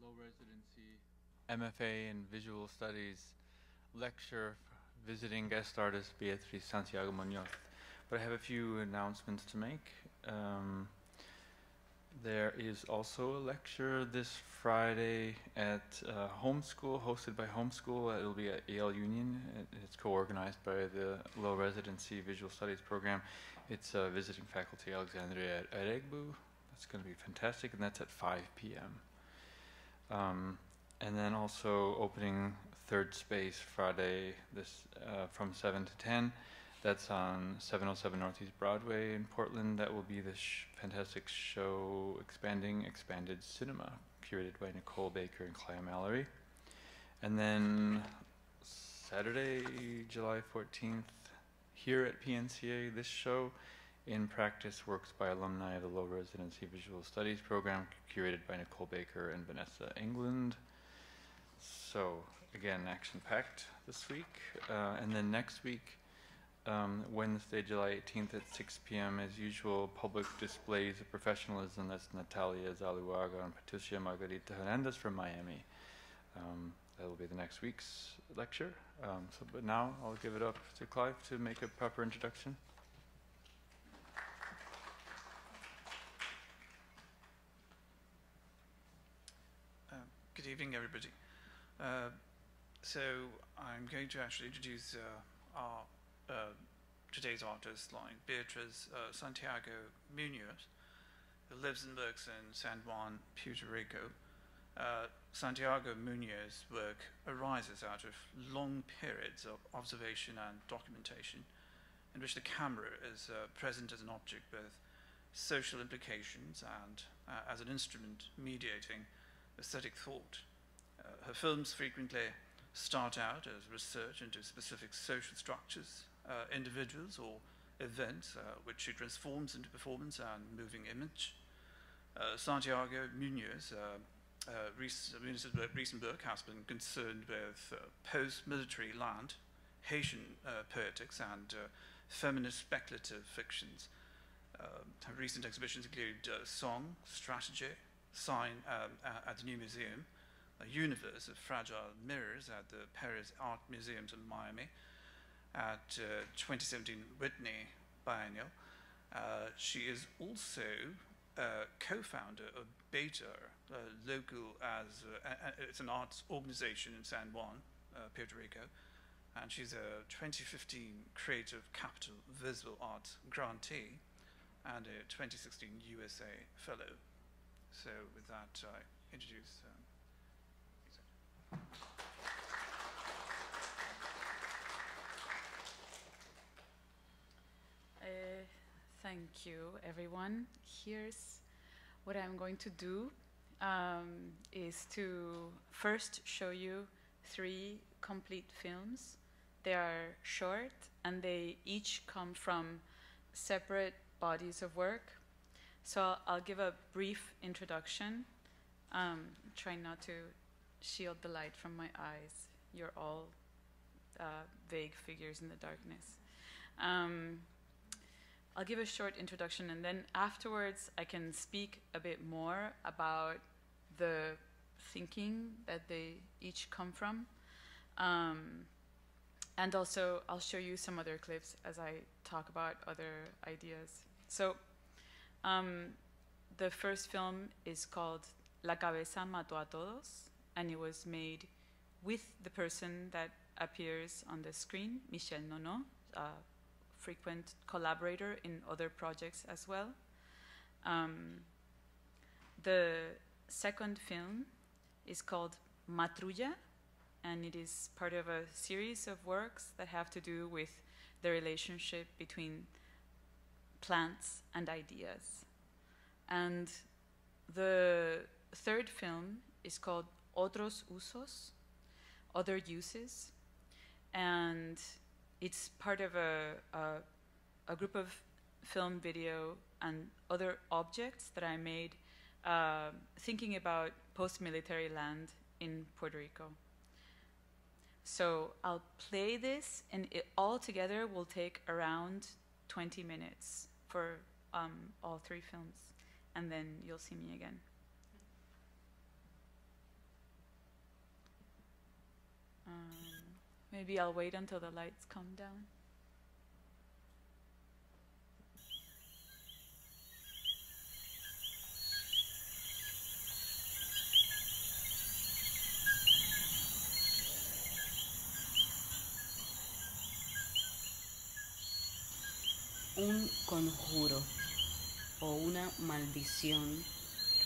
Low-Residency MFA in Visual Studies lecture visiting guest artist Beatriz Santiago Mun. But I have a few announcements to make. There is also a lecture this Friday at Homeschool, hosted by Homeschool. It'll be at Yale Union. It's co-organized by the Low-Residency Visual Studies program. It's visiting faculty Alexandria at Eregbu. That's going to be fantastic, and that's at 5 p.m. And then also opening Third Space Friday this from 7 to 10. That's on 707 Northeast Broadway in Portland. That will be the fantastic show Expanded Cinema, curated by Nicole Baker and Claire Mallory. And then Saturday, July 14th, here at PNCA, this show, In Practice, works by alumni of the Low-Residency Visual Studies program, curated by Nicole Baker and Vanessa England. So, again, action-packed this week. And then next week, Wednesday, July 18th at 6 p.m. as usual, public displays of professionalism. That's Natalia Zaluaga and Patricia Margarita Hernandez from Miami. That will be the next week's lecture. But now I'll give it up to Clive to make a proper introduction. Good evening, everybody. So I'm going to actually introduce our today's artist, like Beatriz Santiago Mun, who lives and works in San Juan, Puerto Rico. Santiago Mun's work arises out of long periods of observation and documentation in which the camera is present as an object with social implications and as an instrument mediating aesthetic thought. Her films frequently start out as research into specific social structures, individuals or events, which she transforms into performance and moving image. Santiago Mun's recent work has been concerned with post-military land, Haitian poetics, and feminist speculative fictions. Her recent exhibitions include Song, Strategy, Sign at the New Museum, A Universe of Fragile Mirrors at the Paris Art Museums in Miami, at 2017 Whitney Biennial. She is also co-founder of Beta, local as it's an arts organization in San Juan, Puerto Rico, and she's a 2015 Creative Capital Visual Arts Grantee and a 2016 USA Fellow. So with that, I introduce. Thank you, everyone. Here's what I'm going to do, is to first show you 3 complete films. They are short, and they each come from separate bodies of work. So I'll give a brief introduction, trying not to shield the light from my eyes. You're all vague figures in the darkness. I'll give a short introduction, and then afterwards I can speak a bit more about the thinking that they each come from. And also I'll show you some other clips as I talk about other ideas. So the first film is called La Cabeza Mató a Todos, and it was made with the person that appears on the screen, Michel Nono, a frequent collaborator in other projects as well. The second film is called MATRULLA, and it is part of a series of works that have to do with the relationship between plants and ideas. And the third film is called Otros Usos, Other Uses, and it's part of a group of film, video, and other objects that I made thinking about post-military land in Puerto Rico. So I'll play this, and it all together will take around 20 minutes for all 3 films, and then you'll see me again. Maybe I'll wait until the lights come down. Un conjuro o una maldición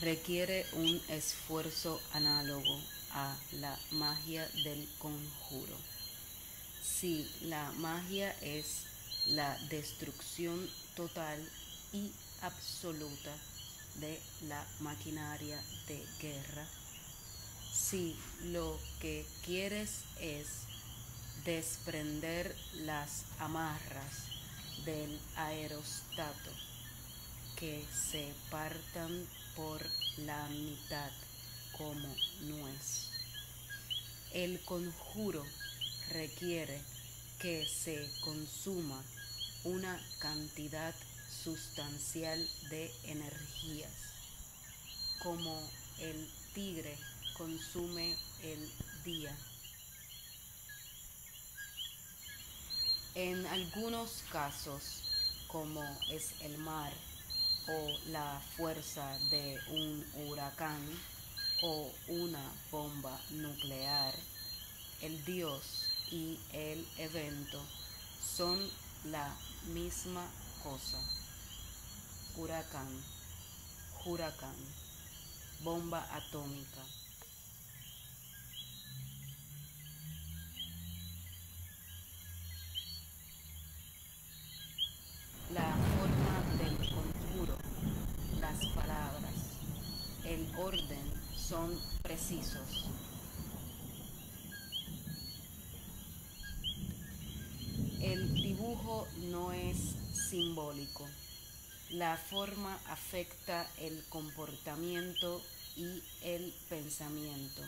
requiere un esfuerzo análogo a la magia del conjuro. Si la magia es la destrucción total y absoluta de la maquinaria de guerra, si lo que quieres es desprender las amarras del aerostato que se partan por la mitad como nuez. El conjuro requiere que se consuma una cantidad sustancial de energías, como el tigre consume el día. En algunos casos, como es el mar o la fuerza de un huracán o una bomba nuclear, el dios y el evento son la misma cosa. Huracán, huracán, bomba atómica. La forma del conjuro, las palabras, el orden son precisos. El dibujo no es simbólico. La forma afecta el comportamiento y el pensamiento.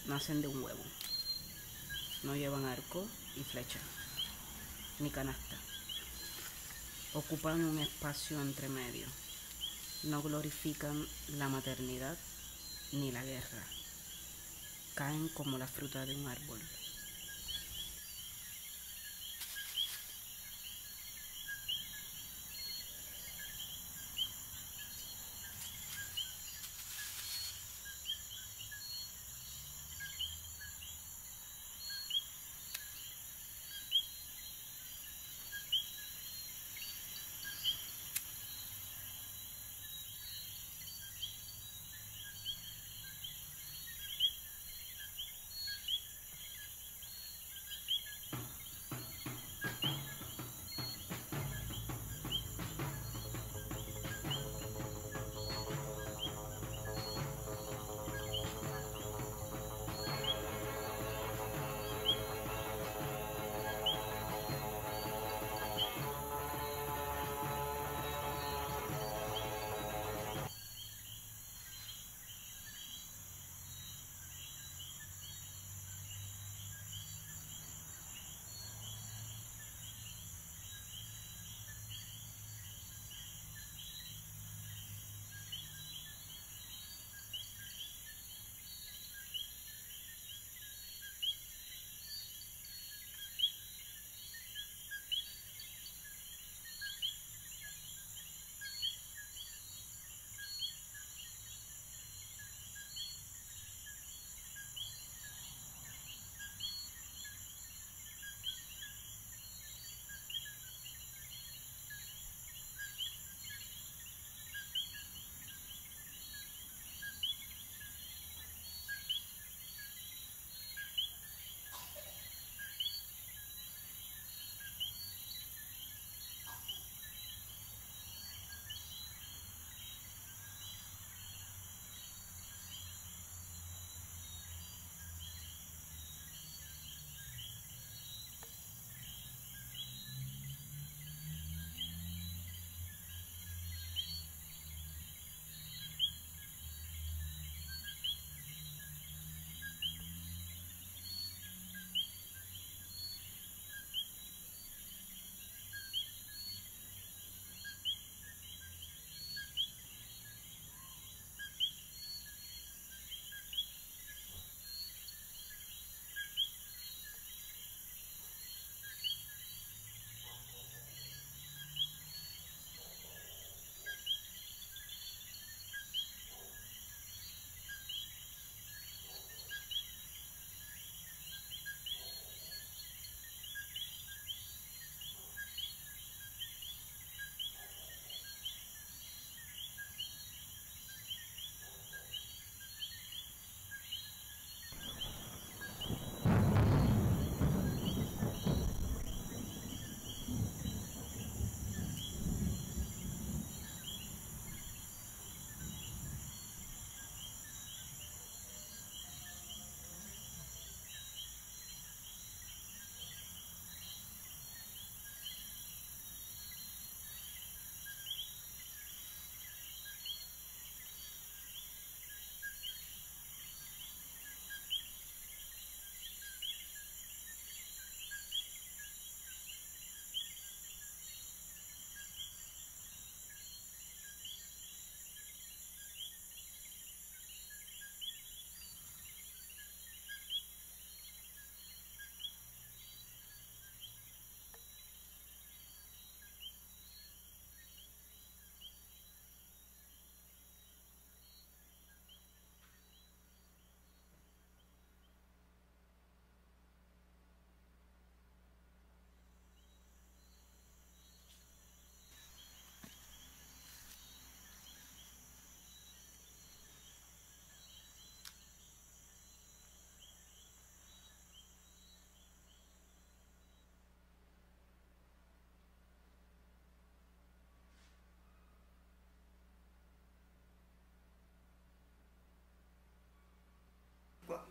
Nacen de un huevo. No llevan arco y flecha, ni canasta. Ocupan un espacio entre medio. No glorifican la maternidad ni la guerra. Caen como la fruta de un árbol.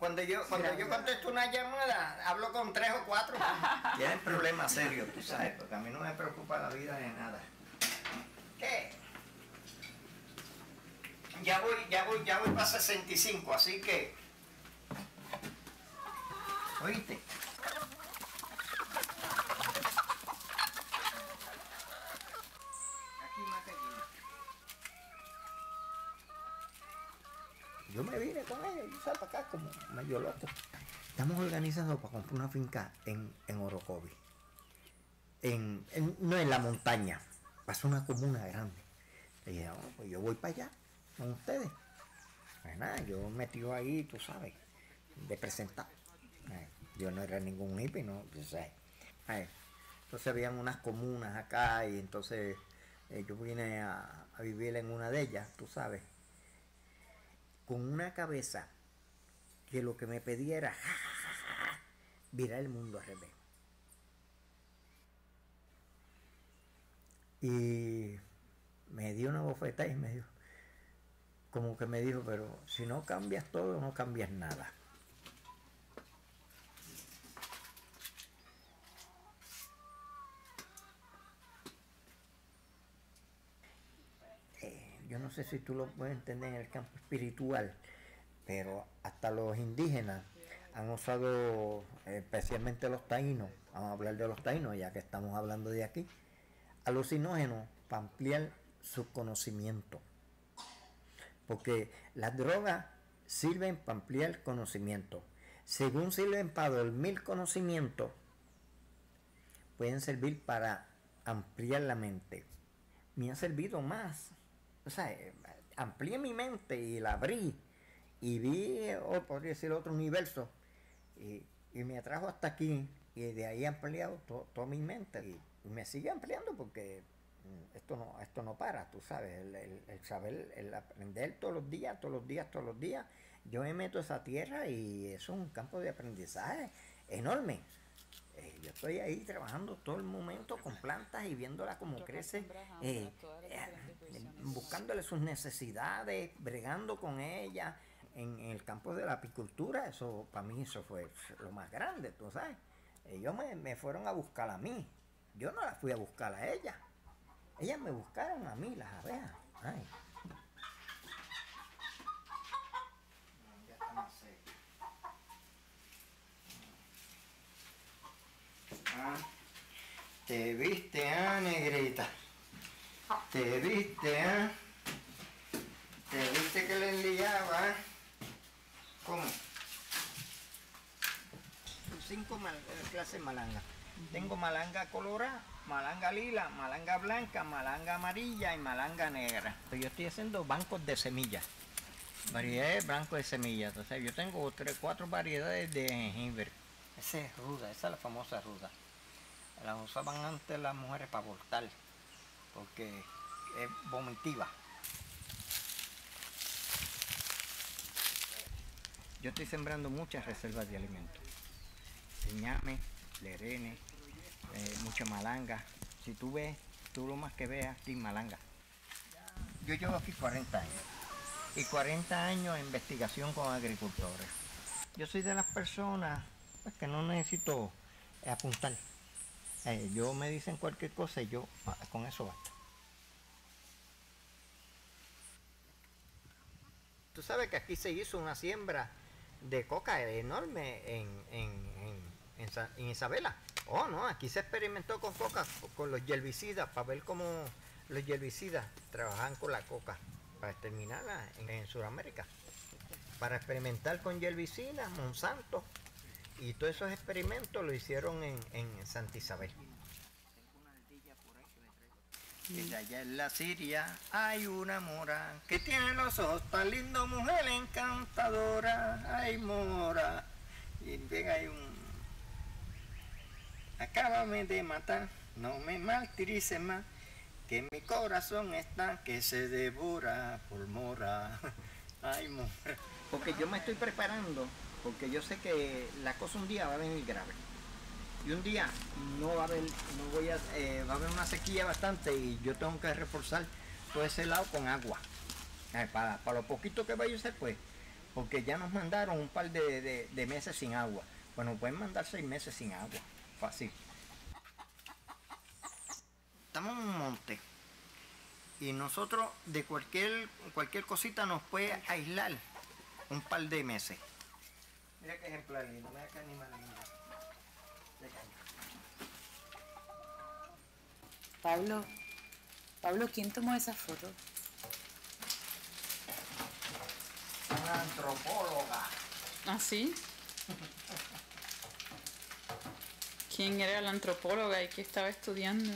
Cuando yo contesto una llamada, hablo con 3 o 4. Tienen problemas serios, tú sabes, porque a mí no me preocupa la vida de nada. ¿Qué? Ya voy para 65, así que... ¿Oíste? Aquí más que aquí. Yo me vine con ellos, yo salgo para acá como medio loco. Estamos organizando para comprar una finca en Orocovi. No en la montaña, pasa una comuna grande. Y dije, oh, pues yo voy para allá con ustedes. Pues nada, yo metido ahí, tú sabes, de presentar. Yo no era ningún hippie, no, tú sabes. Entonces habían unas comunas acá y entonces yo vine a vivir en una de ellas, tú sabes, con una cabeza que lo que me pedía era virar el mundo al revés. Y me dio una bofetada y me dijo, como que me dijo, pero si no cambias todo, no cambias nada. Yo no sé si tú lo puedes entender en el campo espiritual, pero hasta los indígenas han usado, especialmente los taínos, vamos a hablar de los taínos ya que estamos hablando de aquí, alucinógenos para ampliar su conocimiento. Porque las drogas sirven para ampliar conocimiento. Según sirven para dormir conocimiento, pueden servir para ampliar la mente. Me ha servido más. O sea, amplié mi mente y la abrí y vi, podría decir, otro universo y me atrajo hasta aquí y de ahí he ampliado toda mi mente y me sigue ampliando porque esto no para, tú sabes, el saber, el aprender todos los días, yo me meto a esa tierra y eso es un campo de aprendizaje enorme. Yo estoy ahí trabajando todo el momento con plantas y viéndolas como crece, buscándole sus necesidades, bregando con ellas en el campo de la apicultura. Eso para mí eso fue lo más grande, tú sabes. Ellos me fueron a buscar a mí, yo no las fui a buscar a ellas me buscaron a mí, las abejas. Ay. Ya estamos secos. Te viste, negrita. Te viste, Te viste que le enliaba, ¿Cómo? 5 clases de malanga. Tengo malanga colorada, malanga lila, malanga blanca, malanga amarilla y malanga negra. Yo estoy haciendo bancos de semillas. Variedades de bancos de semillas. O sea, yo tengo 4 variedades de jengibre. Esa es ruda, esa es la famosa ruda. La usaban antes las mujeres para abortar, porque es vomitiva. Yo estoy sembrando muchas reservas de alimentos. Ñame, lerene, mucha malanga. Si tú ves, tú lo más que veas, aquí malanga. Yo llevo aquí 40 años. Y 40 años en investigación con agricultores. Yo soy de las personas pues, que no necesito apuntar. Yo me dicen cualquier cosa y yo con eso basta. Tú sabes que aquí se hizo una siembra de coca enorme en Isabela. Oh, no, aquí se experimentó con coca, con los herbicidas, para ver cómo los herbicidas trabajaban con la coca, para exterminarla en Sudamérica. Para experimentar con herbicidas, Monsanto, y todos esos experimentos lo hicieron en Santa Isabel. Y allá en la Siria hay una mora que tiene los ojos tan lindos, mujer encantadora, ay mora. Y bien hay acábame de matar, no me martirices más, que mi corazón está que se devora por mora, ay mora. Porque yo me estoy preparando, porque yo sé que la cosa un día va a venir grave. Y un día va a haber una sequía bastante y yo tengo que reforzar todo ese lado con agua. Para lo poquito que vaya a hacer, pues porque ya nos mandaron un par de meses sin agua. Pues nos pueden mandar 6 meses sin agua, fácil. Estamos en un monte y nosotros de cualquier cosita nos puede aislar un par de meses. Mira qué ejemplar lindo, mira qué animal lindo. Pablo, ¿quién tomó esa foto? Una antropóloga. ¿Ah, sí? ¿Quién era la antropóloga y qué estaba estudiando?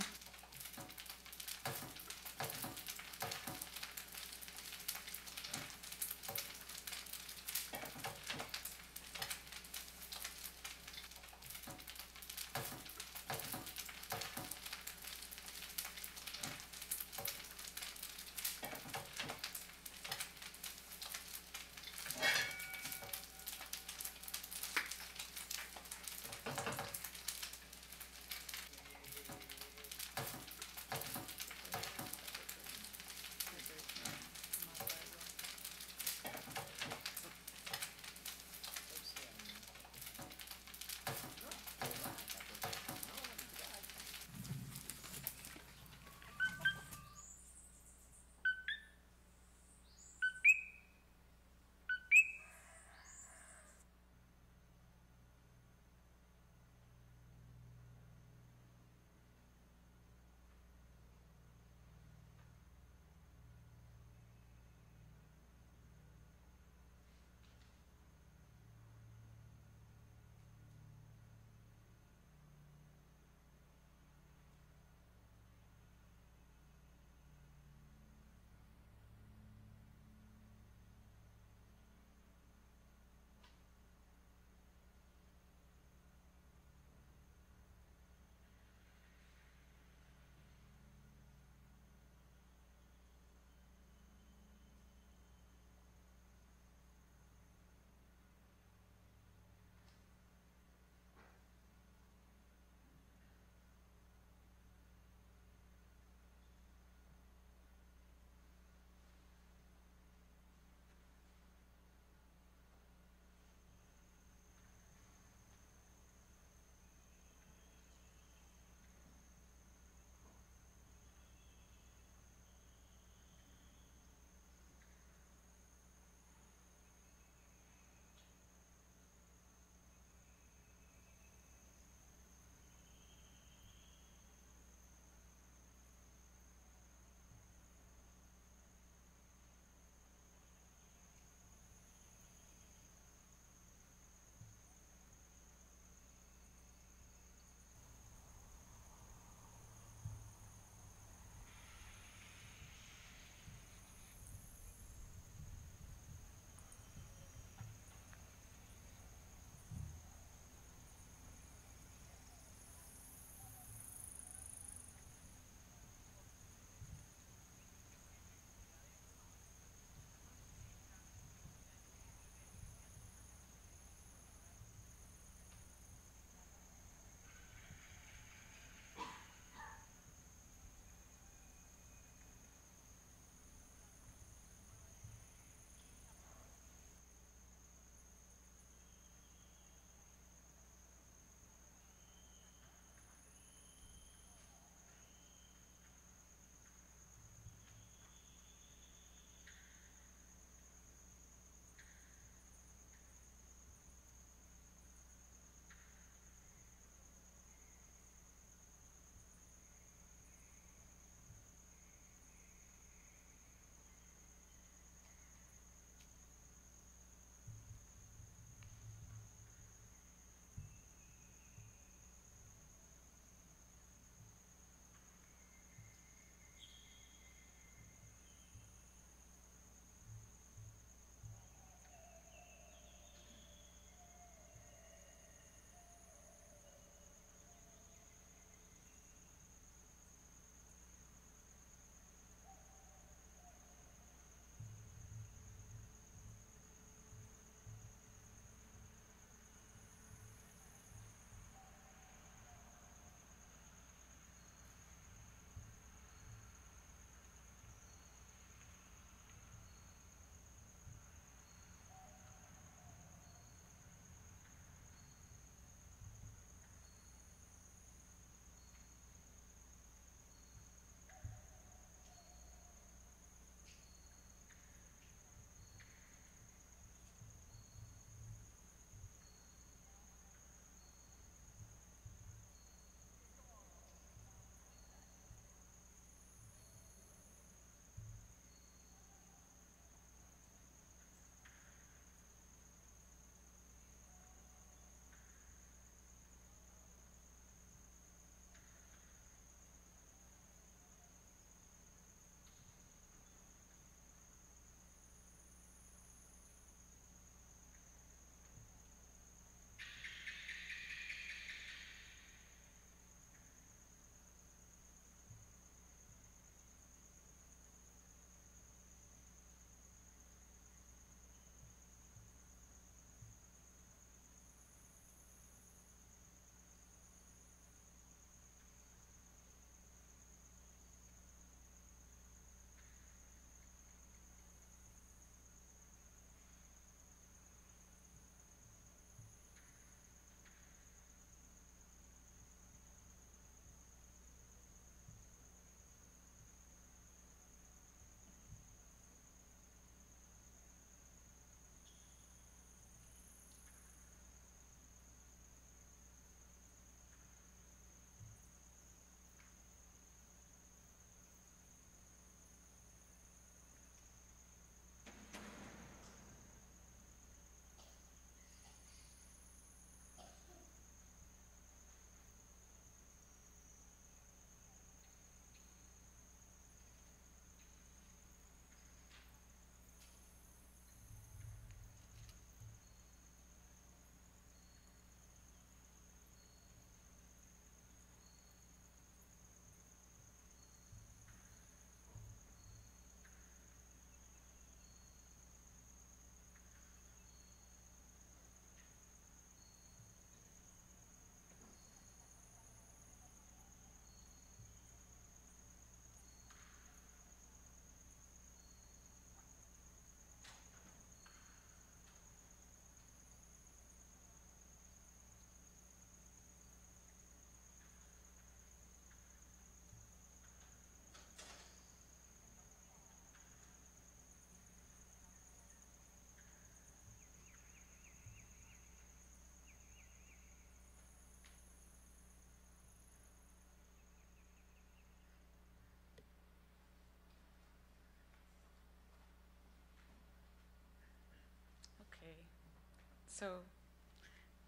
So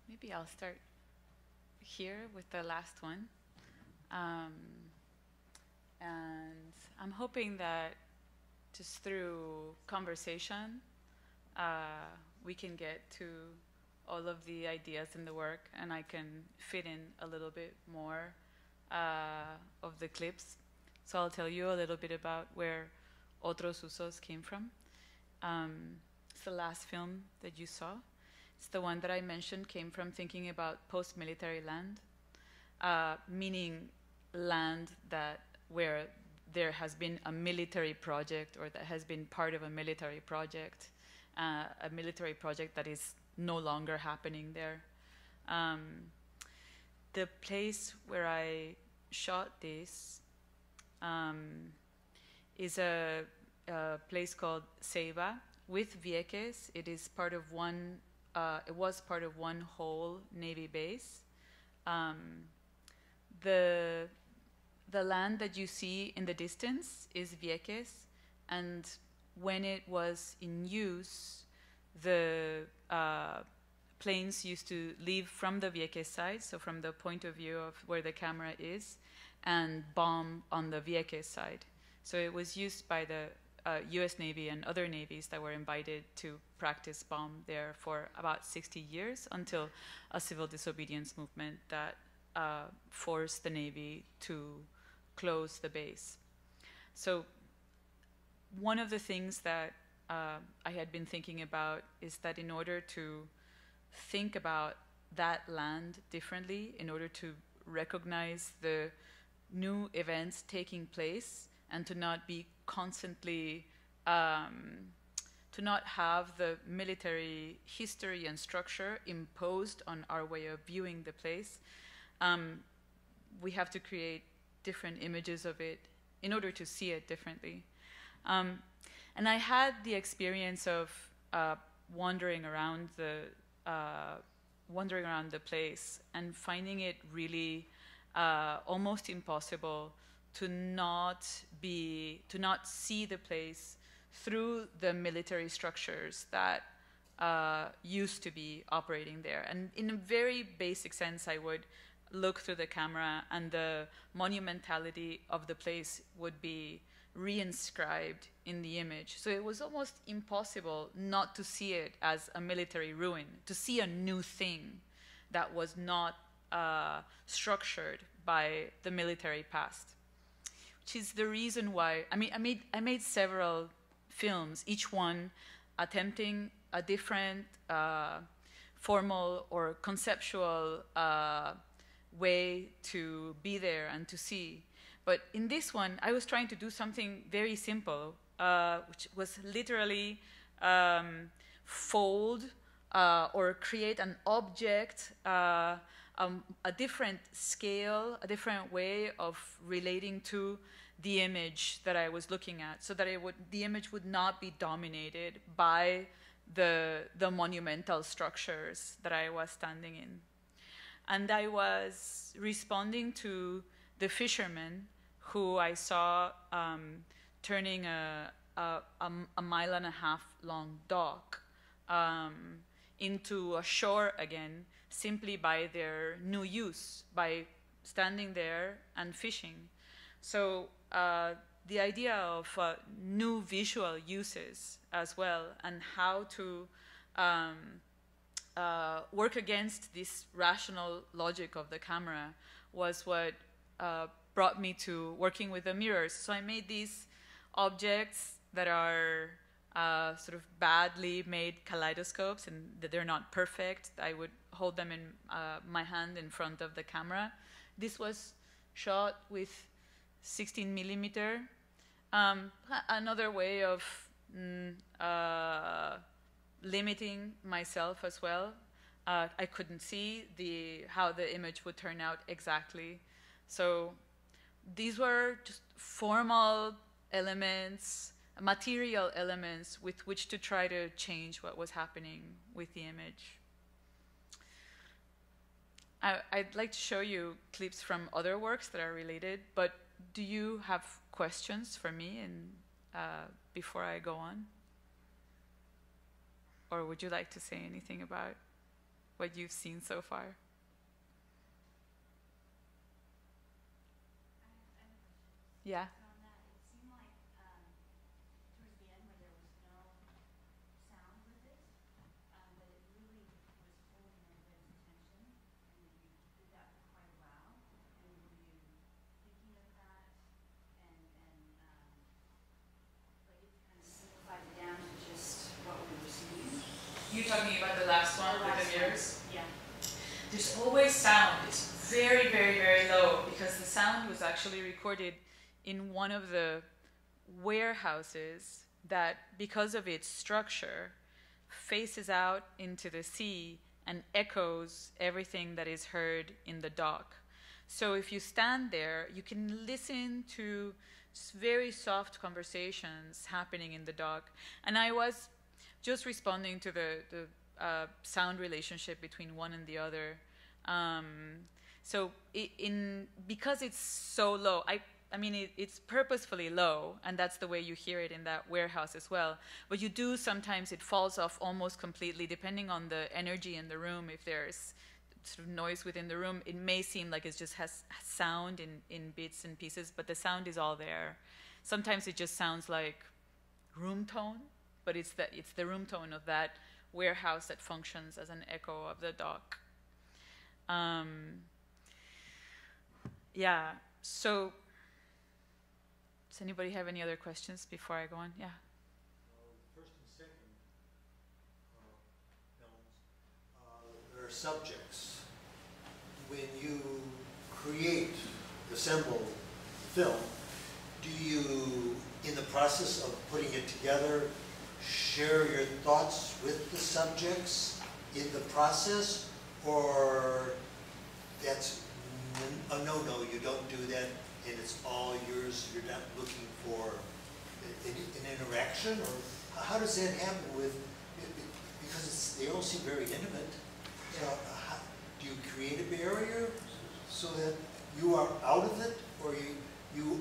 maybe I'll start here with the last one. And I'm hoping that just through conversation, we can get to all of the ideas in the work, and I can fit in a little bit more of the clips. So I'll tell you a little bit about where Otros Usos came from. It's the last film that you saw. It's the one that I mentioned came from thinking about post-military land, meaning land that where there has been a military project or that has been part of a military project that is no longer happening there. The place where I shot this is a place called Ceiba with Vieques. It is part of one. It was part of one whole Navy base. The land that you see in the distance is Vieques, and when it was in use, the planes used to leave from the Vieques side, so from the point of view of where the camera is, and bomb on the Vieques side. So it was used by the US Navy and other navies that were invited to practice bomb there for about 60 years until a civil disobedience movement that forced the Navy to close the base. So one of the things that I had been thinking about is that in order to think about that land differently, in order to recognize the new events taking place and to not be constantly, to not have the military history and structure imposed on our way of viewing the place, we have to create different images of it in order to see it differently. And I had the experience of wandering around the place and finding it really almost impossible to not see the place through the military structures that used to be operating there. And in a very basic sense, I would look through the camera and the monumentality of the place would be reinscribed in the image. So it was almost impossible not to see it as a military ruin, to see a new thing that was not structured by the military past. Which is the reason why, I made several films, each one attempting a different formal or conceptual way to be there and to see. But in this one, I was trying to do something very simple, which was literally fold or create an object, a different scale, a different way of relating to the image that I was looking at, so that the image would not be dominated by the monumental structures that I was standing in. And I was responding to the fishermen who I saw turning a 1.5 mile long dock into a shore again, simply by their new use, by standing there and fishing. So the idea of new visual uses as well, and how to work against this rational logic of the camera was what brought me to working with the mirrors. So I made these objects that are sort of badly made kaleidoscopes, and that they're not perfect. I would hold them in my hand in front of the camera. This was shot with 16 millimeter. Another way of limiting myself as well. I couldn't see how the image would turn out exactly. So these were just formal elements, material elements with which to try to change what was happening with the image. I'd like to show you clips from other works that are related, but do you have questions for me before I go on? Or would you like to say anything about what you've seen so far. Yeah. You're talking about the last one with the mirrors? Yeah. There's always sound. It's very, very, very low because the sound was actually recorded in one of the warehouses that, because of its structure, faces out into the sea and echoes everything that is heard in the dock. So if you stand there, you can listen to very soft conversations happening in the dock. And I was just responding to the sound relationship between one and the other. So because it's so low, I mean, it's purposefully low, and that's the way you hear it in that warehouse as well. But you do sometimes, it falls off almost completely, depending on the energy in the room. If there's sort of noise within the room, it may seem like it just has sound in bits and pieces, but the sound is all there. Sometimes it just sounds like room tone, but it's the room tone of that warehouse that functions as an echo of the dock. Yeah, so does anybody have any other questions before I go on? Yeah. First and second films, there are subjects. When you create, assemble film, do you, in the process of putting it together, share your thoughts with the subjects in the process, or that's a no-no, you don't do that, and it's all yours, you're not looking for an interaction, or how does that happen with, because they all seem very intimate, so do you create a barrier so that you are out of it, or you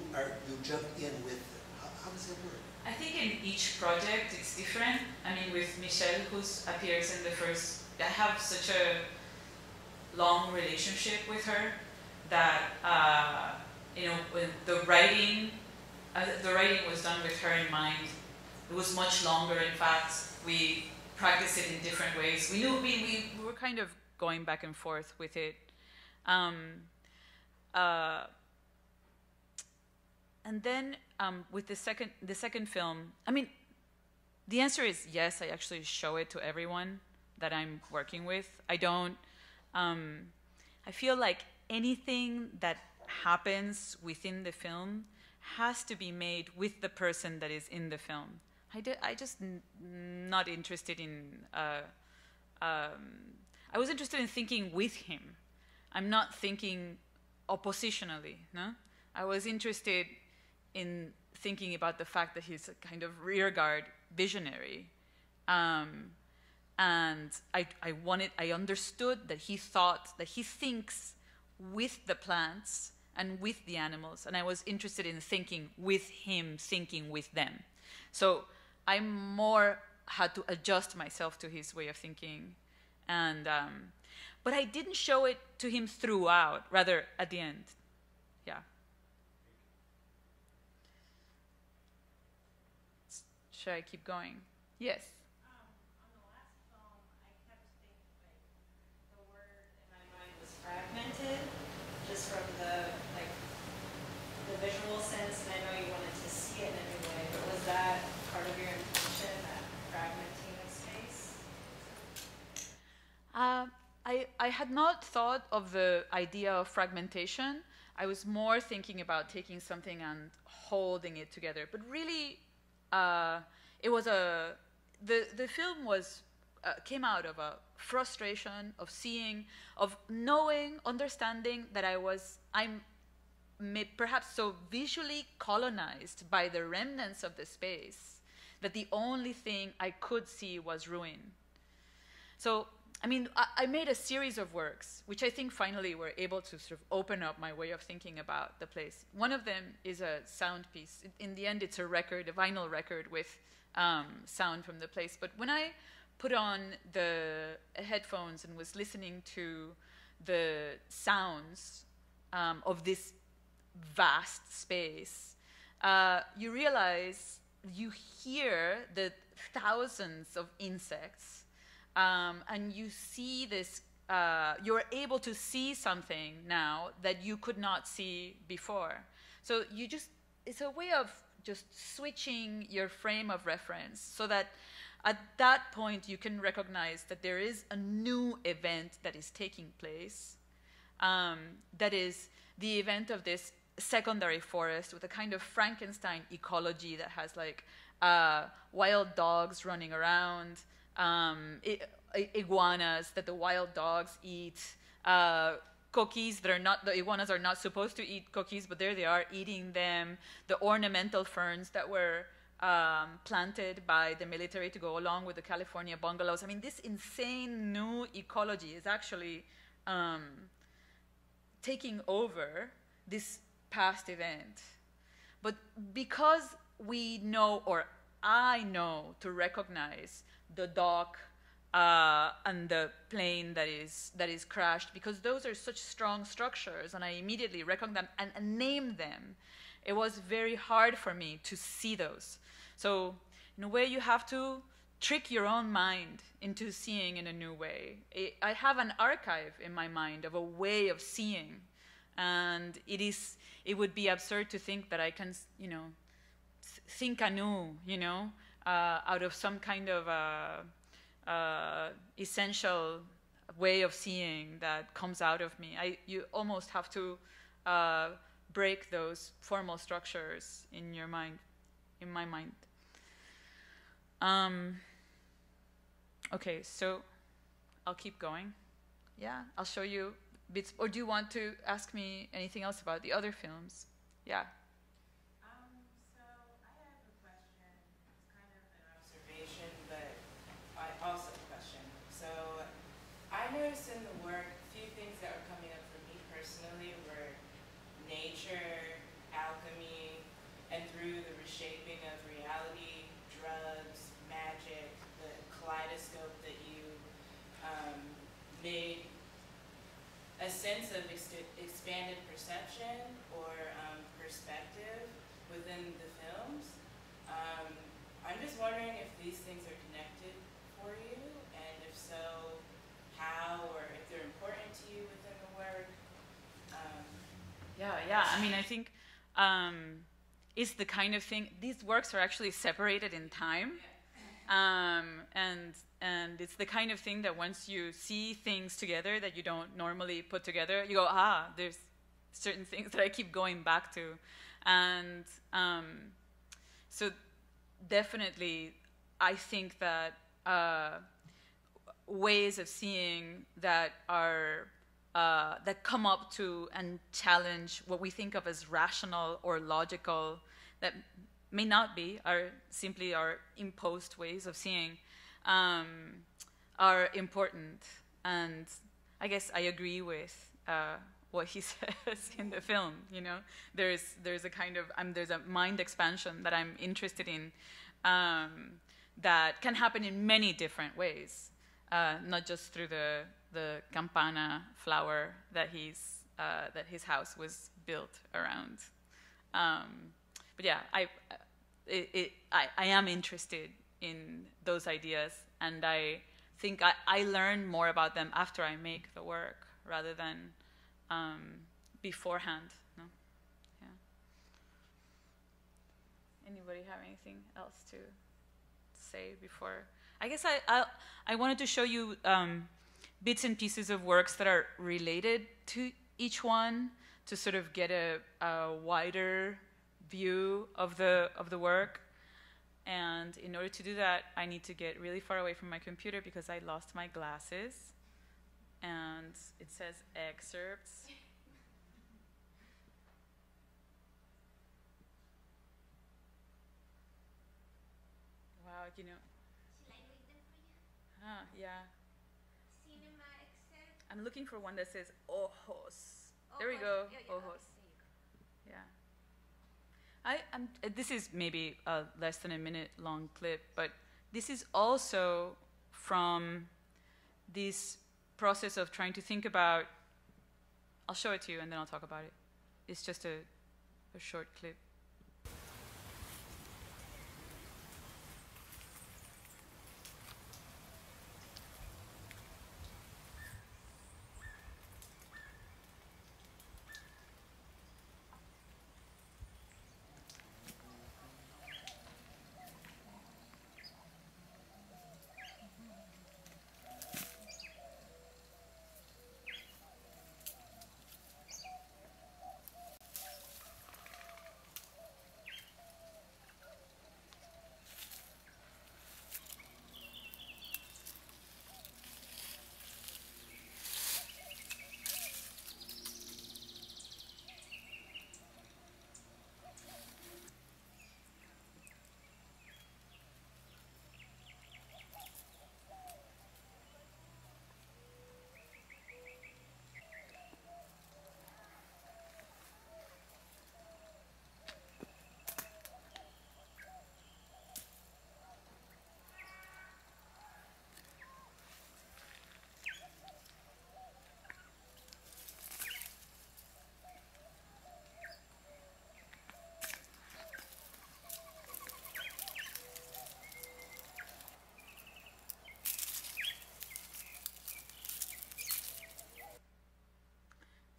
jump in with it? How does that work? I think in each project it's different. I mean, with Michelle, who appears in the first, I have such a long relationship with her that, you know, when the writing was done with her in mind. It was much longer, in fact. We practiced it in different ways. We knew we were kind of going back and forth with it. And then with the second film, I mean, the answer is yes. I actually show it to everyone that I'm working with. I don't. I feel like anything that happens within the film has to be made with the person that is in the film. I just not interested in. I was interested in thinking with him. I'm not thinking oppositionally. No, I was interested in thinking about the fact that he's a kind of rearguard visionary. And I understood that he thinks with the plants and with the animals, and I was interested in thinking with him, thinking with them. So I more had to adjust myself to his way of thinking. And, but I didn't show it to him throughout, rather at the end. Yeah. Should I keep going? Yes. On the last film, I kept thinking, like, the word in my mind was fragmented, just from the visual sense, and I know you wanted to see it in every way, but was that part of your intention, that fragmenting of space? I had not thought of the idea of fragmentation. I was more thinking about taking something and holding it together. But really, it was the film was came out of a frustration of seeing, of knowing, understanding that I'm perhaps so visually colonized by the remnants of the space that the only thing I could see was ruin. So, I mean, I made a series of works, which I think finally were able to sort of open up my way of thinking about the place. One of them is a sound piece. In the end, it's a record, a vinyl record with sound from the place. But when I put on the headphones and was listening to the sounds of this vast space, you realize, you hear the thousands of insects, and you see this, you're able to see something now that you could not see before. So you just, it's a way of just switching your frame of reference so that at that point you can recognize that there is a new event that is taking place, that is the event of this secondary forest with a kind of Frankenstein ecology that has like wild dogs running around, iguanas that the wild dogs eat, cookies that are not, the iguanas are not supposed to eat cookies, but there they are eating them, the ornamental ferns that were planted by the military to go along with the California bungalows. I mean, this insane new ecology is actually taking over this past event. But because we know, or I know, to recognize the dock and the plane that is crashed, because those are such strong structures, and I immediately recognize them and name them, it was very hard for me to see those. So in a way, you have to trick your own mind into seeing in a new way. I have an archive in my mind of a way of seeing, and it would be absurd to think that I can, you know, think anew, you know, out of some kind of essential way of seeing that comes out of me. You almost have to break those formal structures in your mind, in my mind. Okay, so I'll keep going. Yeah, I'll show you bits. Or do you want to ask me anything else about the other films? Yeah. So I have a question. It's kind of an observation, but also a question. So I noticed in the work a few things that were coming up for me personally were nature, alchemy, and through the reshaping of reality, drugs, magic, the kaleidoscope that you made a sense of expanded perception or perspective within the films. I'm just wondering if these things are connected for you, and if so, how, or if they're important to you within the work. Yeah. I mean, I think it's the kind of thing. These works are actually separated in time, and it's the kind of thing that once you see things together that you don't normally put together, you go, there's certain things that I keep going back to, and so definitely, I think that ways of seeing that are that come up to and challenge what we think of as rational or logical, that may not be, are simply our imposed ways of seeing, are important. And I guess I agree with what he says in the film. You know, there's a kind of there's a mind expansion that I'm interested in, that can happen in many different ways, not just through the campana flower that his house was built around. But yeah, I am interested in those ideas, and I think I learn more about them after I make the work rather than beforehand. No? Yeah. Anybody have anything else to say before? I guess I wanted to show you bits and pieces of works that are related to each one, to sort of get a wider view of the work. And in order to do that, I need to get really far away from my computer because I lost my glasses, and it says excerpts. Wow, you know. Shall I read them for you? Yeah. Cinema excerpt. I'm looking for one that says ojos. There we go. Yeah, Ojos. Yeah. This is maybe a less than a minute long clip, but this is also from this process of trying to think about, I'll show it to you and then I'll talk about it. It's just a short clip.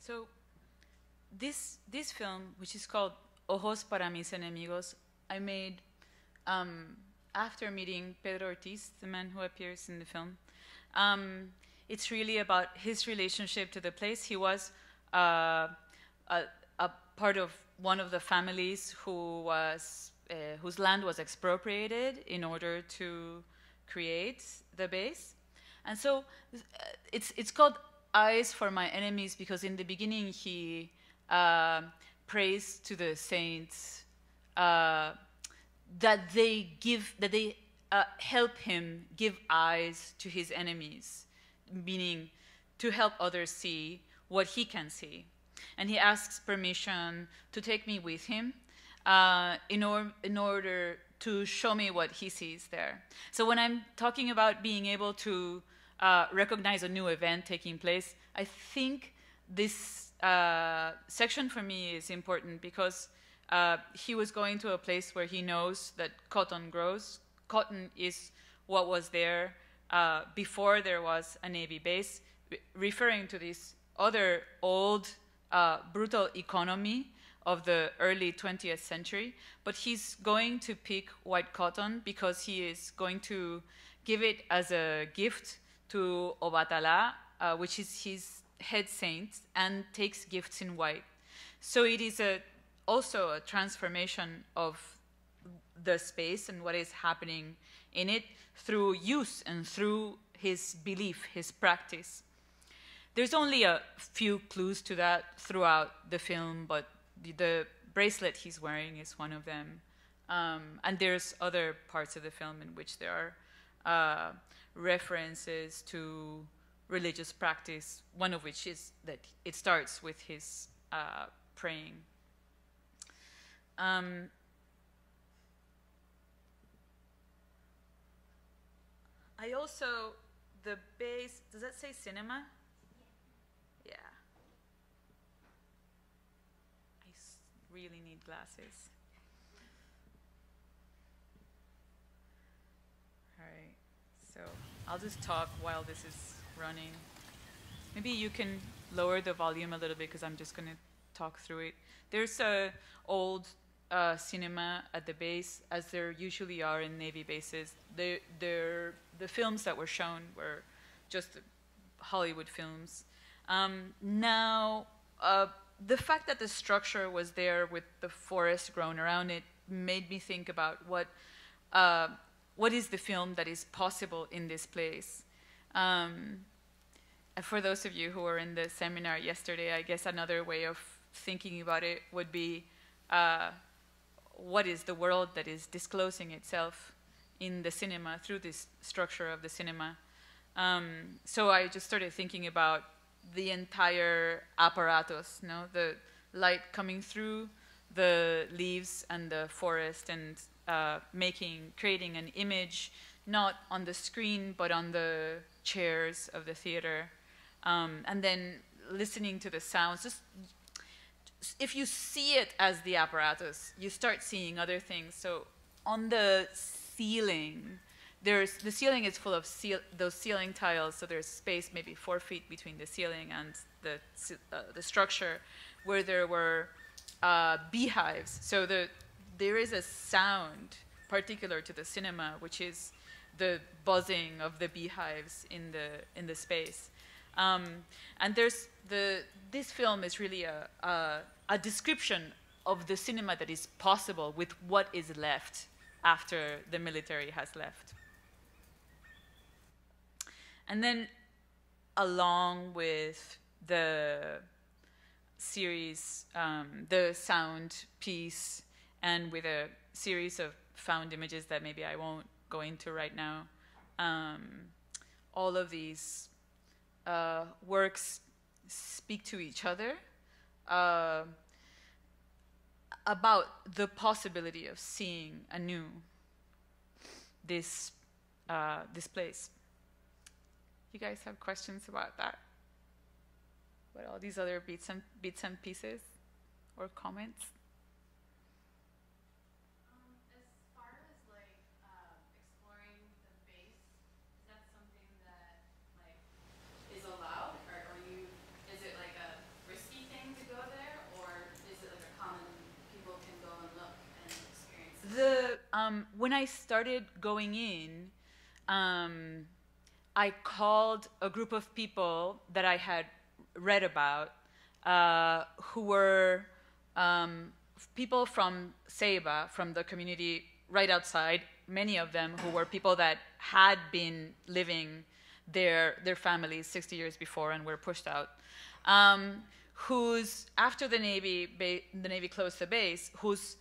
So this film, which is called Ojos para mis enemigos, I made after meeting Pedro Ortiz, the man who appears in the film. It's really about his relationship to the place. He was a part of one of the families who was whose land was expropriated in order to create the base, and so it's called Eyes for My Enemies because in the beginning he prays to the saints that they help him give eyes to his enemies, meaning to help others see what he can see. And he asks permission to take me with him in order to show me what he sees there. So when I'm talking about being able to recognize a new event taking place, I think this section for me is important because he was going to a place where he knows that cotton grows. Cotton is what was there before there was a Navy base, referring to this other old brutal economy of the early 20th century. But he's going to pick white cotton because he is going to give it as a gift to Obatala, which is his head saint, and takes gifts in white. So it is also a transformation of the space and what is happening in it through use and through his belief, his practice. There's only a few clues to that throughout the film, but the bracelet he's wearing is one of them. And there's other parts of the film in which there are references to religious practice, one of which is that it starts with his praying. I also, the base, does that say cinema? Yeah. I really need glasses. All right, so I'll just talk while this is running. Maybe you can lower the volume a little bit because I'm just going to talk through it. There's a old cinema at the base, as there usually are in Navy bases. The films that were shown were just Hollywood films. Now, the fact that the structure was there with the forest grown around it made me think about what is the film that is possible in this place. For those of you who were in the seminar yesterday, I guess another way of thinking about it would be what is the world that is disclosing itself in the cinema through this structure of the cinema. So I just started thinking about the entire apparatus, the light coming through the leaves and the forest and creating an image, not on the screen, but on the chairs of the theater. And then listening to the sounds. Just, if you see it as the apparatus, you start seeing other things. So on the ceiling, the ceiling is full of those ceiling tiles, so there's space maybe 4 feet between the ceiling and the structure, where there were beehives. So there is a sound particular to the cinema, which is the buzzing of the beehives in the space. And this film is really a description of the cinema that is possible with what is left after the military has left. And then, along with the series, the sound piece, and with a series of found images that maybe I won't go into right now, all of these works speak to each other about the possibility of seeing anew this place. You guys have questions about that? About all these other bits and pieces, or comments? As far as like exploring the base, is that something that like is allowed, or is it like a risky thing to go there, or is it like a common people can go and look and experience? When I started going in, I called a group of people that I had read about, who were people from Ceiba, from the community right outside, many of them who were people that had been living their families 60 years before and were pushed out, whose, after the Navy closed the base, whose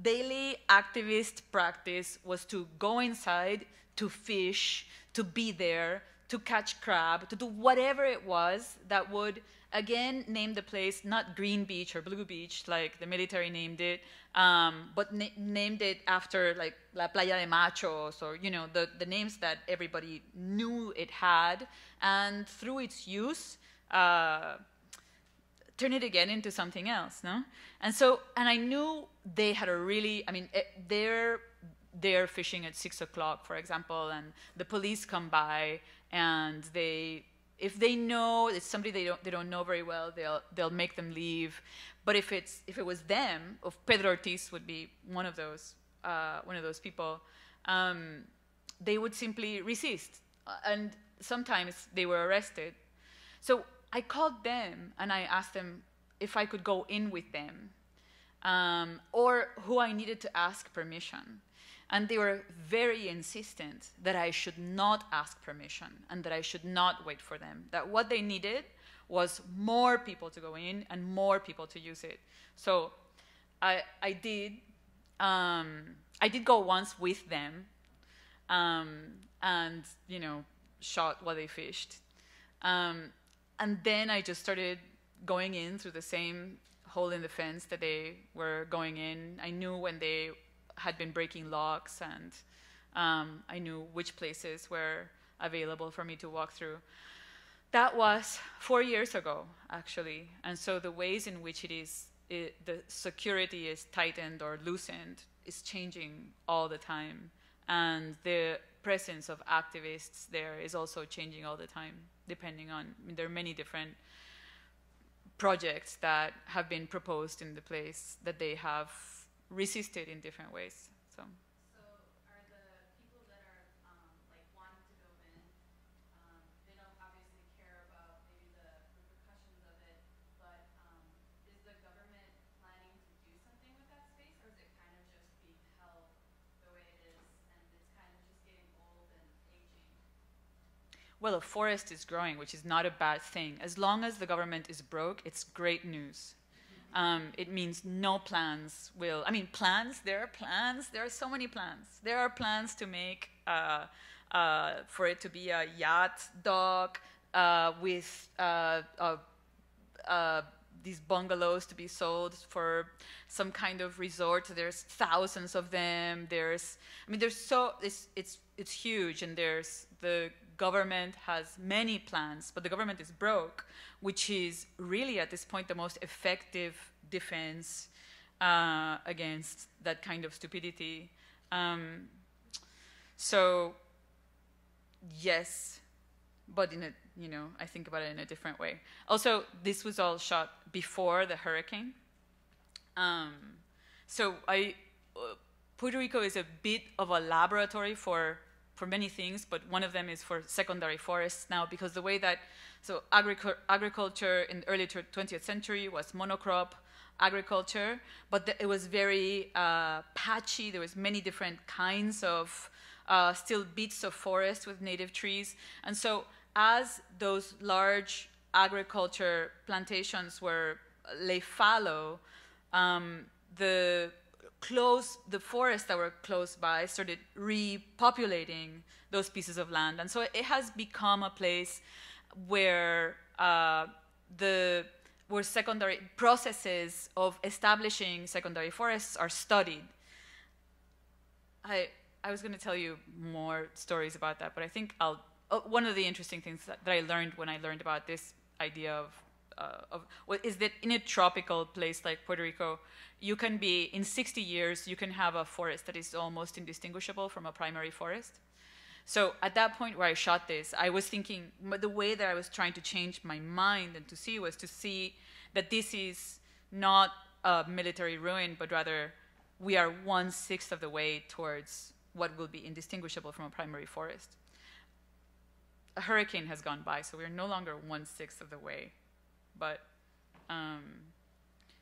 daily activist practice was to go inside, to fish, to be there, to catch crab, to do whatever it was that would, again, name the place not Green Beach or Blue Beach, like the military named it, but named it after like La Playa de Machos, or, you know, the names that everybody knew it had, and through its use, turn it again into something else, no? And I knew they had a really, I mean, they're fishing at 6 o'clock, for example, and the police come by, and if they know it's somebody they don't know very well, they'll make them leave. But if it was them, if Pedro Ortiz would be one of those people, they would simply resist, and sometimes they were arrested. So I called them and I asked them if I could go in with them, or who I needed to ask permission. And they were very insistent that I should not ask permission and that I should not wait for them, that what they needed was more people to go in and more people to use it. So I did go once with them, and, you know, shot while they fished. And then I just started going in through the same hole in the fence that they were going in. I knew when they had been breaking locks, and I knew which places were available for me to walk through. That was 4 years ago, actually. And so the ways in which the security is tightened or loosened is changing all the time. And the presence of activists there is also changing all the time, depending on, I mean, there are many different projects that have been proposed in the place that they have resisted in different ways. So are the people that are like wanting to go in, they don't obviously care about maybe the repercussions of it, but is the government planning to do something with that space, or is it kind of just being held the way it is, and it's kind of just getting old and aging? Well, a forest is growing, which is not a bad thing. As long as the government is broke, it's great news. It means no plans will, I mean, plans, there are so many plans. There are plans to make, for it to be a yacht dock with these bungalows to be sold for some kind of resort. There's thousands of them. There's it's huge, and the government has many plans, but the government is broke, which is really at this point the most effective defense against that kind of stupidity. So yes, but I think about it in a different way. Also, this was all shot before the hurricane. So Puerto Rico is a bit of a laboratory for many things, but one of them is for secondary forests now, because the way that, agriculture in the early 20th century was monocrop agriculture, but it was very patchy. There was many different kinds of still bits of forest with native trees. And so as those large agriculture plantations were lay fallow, the forests that were close by started repopulating those pieces of land. And so it has become a place where where secondary processes of establishing secondary forests are studied. I was going to tell you more stories about that, but I think one of the interesting things that I learned when I learned about this idea of is that in a tropical place like Puerto Rico, you can be, in 60 years, you can have a forest that is almost indistinguishable from a primary forest. So at that point where I shot this, I was thinking, the way that I was trying to change my mind and to see was to see that this is not a military ruin, but rather we are 1/6 of the way towards what will be indistinguishable from a primary forest. A hurricane has gone by, so we're no longer 1/6 of the way, but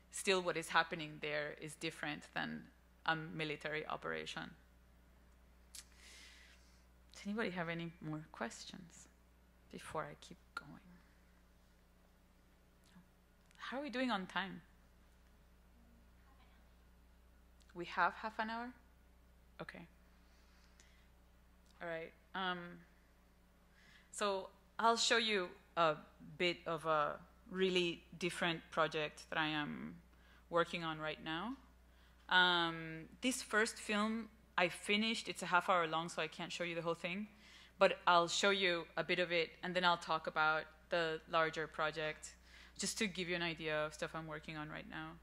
still what is happening there is different than a military operation. Does anybody have any more questions before I keep going? How are we doing on time? We have half an hour? Okay. All right. So I'll show you a bit of a really different project that I am working on right now. This first film I finished. It's a half hour long, so I can't show you the whole thing. But I'll show you a bit of it, and then I'll talk about the larger project, just to give you an idea of stuff I'm working on right now.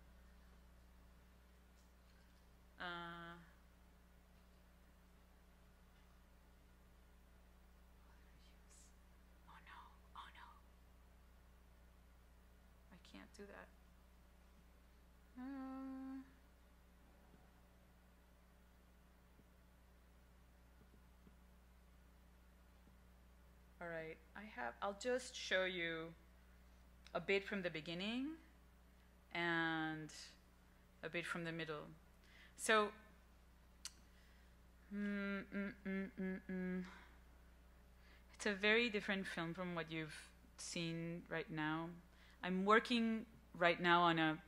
Can't do that. All right, I'll just show you a bit from the beginning and a bit from the middle. So, it's a very different film from what you've seen right now. I'm working right now on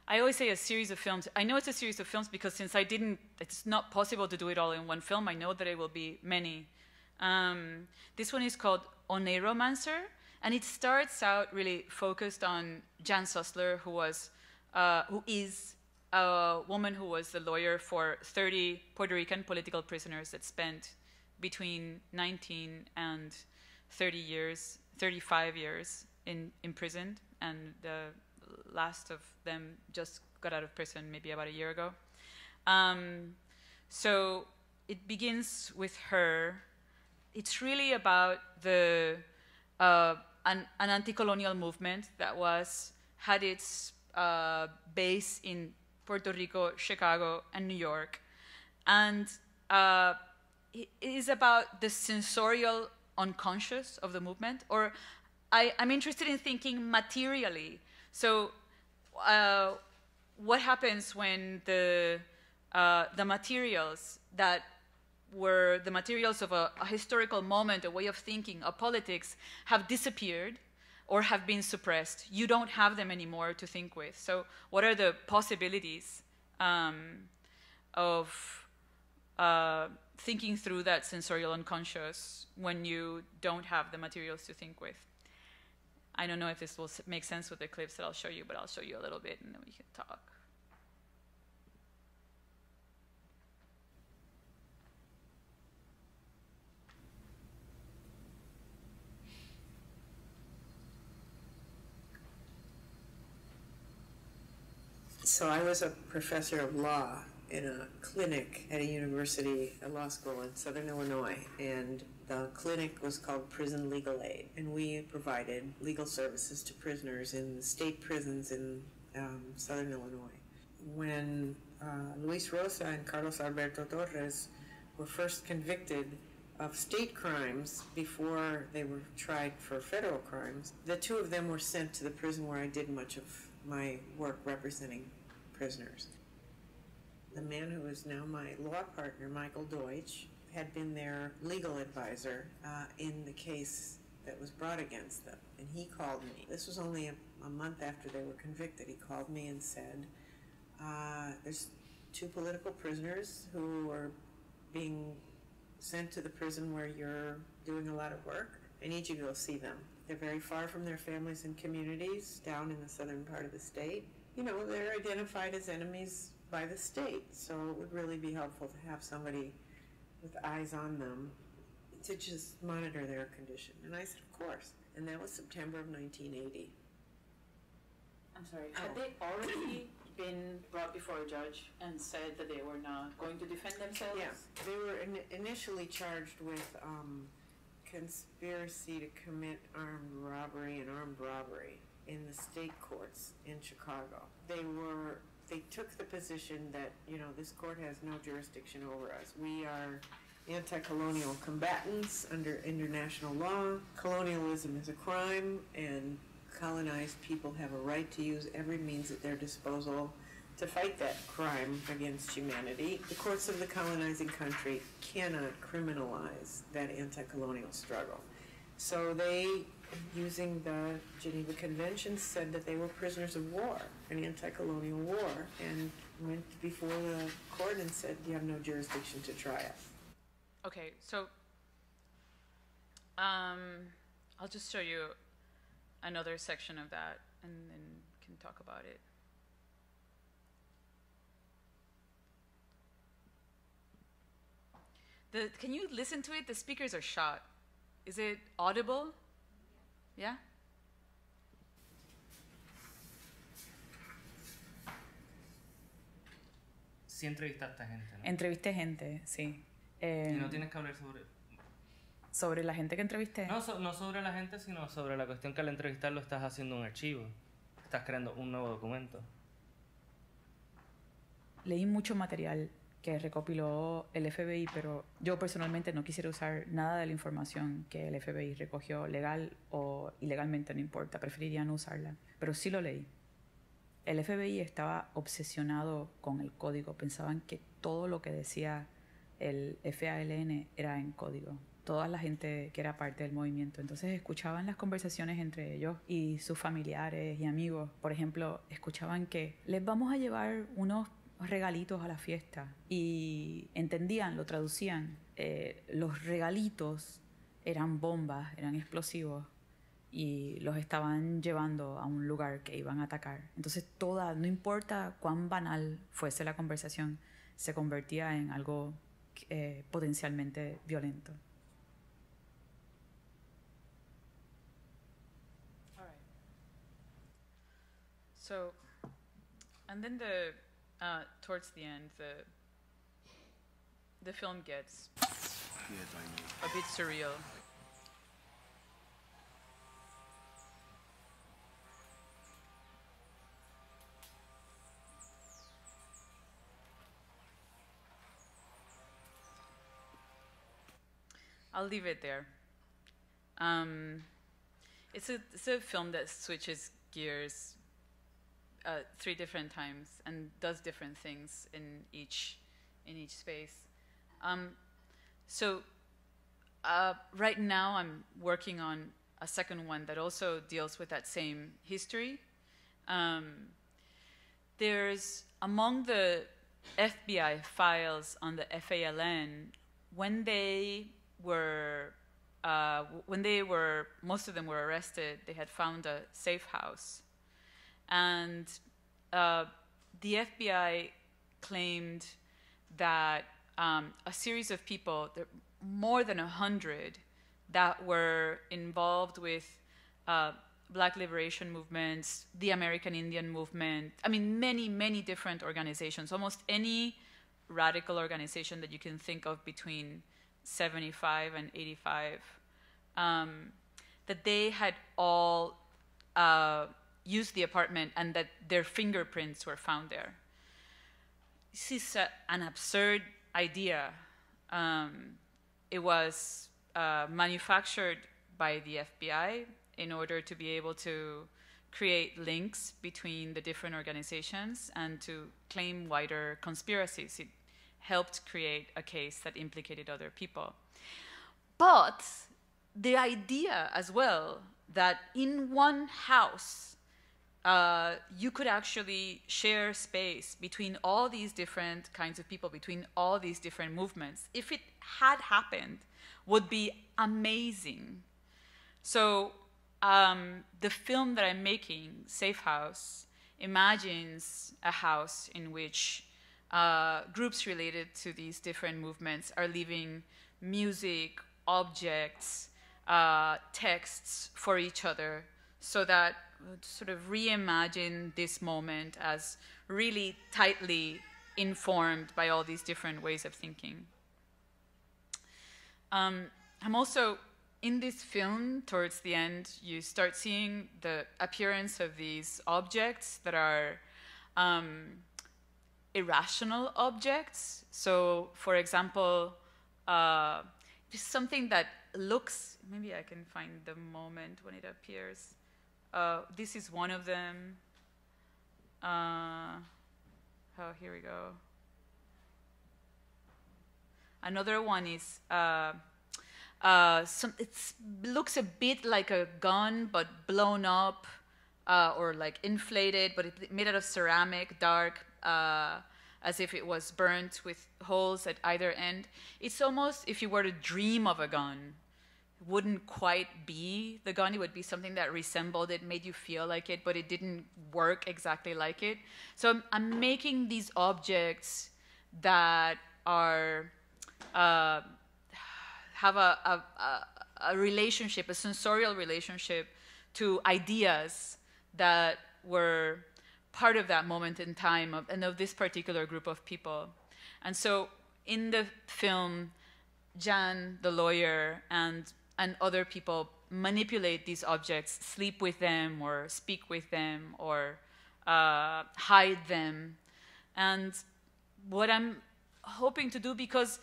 I always say a series of films. I know it's a series of films because since it's not possible to do it all in one film, I know that it will be many. This one is called Oneiromancer, and it starts out really focused on Jan Sussler, who is a woman who was the lawyer for 30 Puerto Rican political prisoners that spent between 19 and 35 years imprisoned, and the last of them just got out of prison maybe about a year ago. So it begins with her. It's really about an anti-colonial movement that had its base in Puerto Rico, Chicago, and New York, and it is about the sensorial unconscious of the movement, or I'm interested in thinking materially. So what happens when the materials that were the materials of a historical moment, a way of thinking, a politics, have disappeared or have been suppressed? You don't have them anymore to think with. So what are the possibilities of thinking through that sensorial unconscious when you don't have the materials to think with? I don't know if this will make sense with the clips that I'll show you, but I'll show you a little bit and then we can talk. So I was a professor of law in a clinic at a university, a law school in Southern Illinois, and the clinic was called Prison Legal Aid, and we provided legal services to prisoners in the state prisons in Southern Illinois. When Luis Rosa and Carlos Alberto Torres were first convicted of state crimes before they were tried for federal crimes, the two of them were sent to the prison where I did much of my work representing prisoners. The man who is now my law partner, Michael Deutsch, had been their legal advisor in the case that was brought against them. And he called me. This was only a month after they were convicted. He called me and said, there's two political prisoners who are being sent to the prison where you're doing a lot of work. I need you to go see them. They're very far from their families and communities down in the southern part of the state. You know, they're identified as enemies by the state, so it would really be helpful to have somebody with eyes on them to just monitor their condition. And I said, of course. And that was September of 1980. I'm sorry, had they already been brought before a judge and said that they were not going to defend themselves? Yeah, they were initially charged with conspiracy to commit armed robbery and armed robbery in the state courts in Chicago. They took the position that, you know, this court has no jurisdiction over us. We are anti-colonial combatants under international law. Colonialism is a crime, and colonized people have a right to use every means at their disposal to fight that crime against humanity. The courts of the colonizing country cannot criminalize that anti-colonial struggle. So they, using the Geneva Convention, said that they were prisoners of war, an anti-colonial war, and went before the court and said, you have no jurisdiction to try us. Okay, so I'll just show you another section of that and then can talk about it. Can you listen to it? The speakers are shot. Is it audible? Yeah? Sí entrevistaste gente, ¿no? Entrevisté gente, sí. Y no tienes que hablar sobre la gente que entrevisté. No, no sobre la gente, sino sobre la cuestión que al entrevistarlo estás haciendo un archivo. Estás creando un nuevo documento. Leí mucho material que recopiló el FBI, pero yo personalmente no quisiera usar nada de la información que el FBI recogió, legal o ilegalmente, no importa, preferiría no usarla, pero sí lo leí. El FBI estaba obsesionado con el código, pensaban que todo lo que decía el FALN era en código, toda la gente que era parte del movimiento. Entonces escuchaban las conversaciones entre ellos y sus familiares y amigos. Por ejemplo, escuchaban que les vamos a llevar unos regalitos a la fiesta, y entendían, lo traducían, los regalitos eran bombas, eran explosivos y los estaban llevando a un lugar que iban a atacar. Entonces no importa cuán banal fuese la conversación, se convertía en algo potencialmente violento. All right. So, and then towards the end, the film gets a bit surreal. I'll leave it there. It's a film that switches gears 3 different times and does different things in each space. So right now I'm working on a second one that also deals with that same history. There's, among the FBI files on the FALN, when they were when most of them were arrested, they had found a safe house. And the FBI claimed that a series of people, more than 100, that were involved with Black liberation movements, the American Indian movement, I mean, many, many different organizations, almost any radical organization that you can think of between 75 and 85, that they had all used the apartment and that their fingerprints were found there. This is an absurd idea. It was manufactured by the FBI in order to be able to create links between the different organizations and to claim wider conspiracies. It helped create a case that implicated other people. But the idea as well that in one house you could actually share space between all these different kinds of people, between all these different movements, if it had happened, would be amazing. So the film that I'm making, Safe House, imagines a house in which groups related to these different movements are leaving music, objects, texts for each other, so that sort of reimagine this moment as really tightly informed by all these different ways of thinking. I'm also, in this film, towards the end, you start seeing the appearance of these objects that are irrational objects. So, for example, just something that looks, maybe I can find the moment when it appears. This is one of them. Oh, here we go. Another one is, it looks a bit like a gun, but blown up, or like inflated, but it's made out of ceramic, dark, as if it was burnt with holes at either end. It's almost, if you were to dream of a gun, it wouldn't quite be the gun. It would be something that resembled it, made you feel like it, but it didn't work exactly like it. So I'm making these objects that are have a relationship, a sensorial relationship to ideas that were part of that moment in time and of this particular group of people. And so in the film, Jan, the lawyer, and other people manipulate these objects, sleep with them or speak with them or hide them. And what I'm hoping to do, because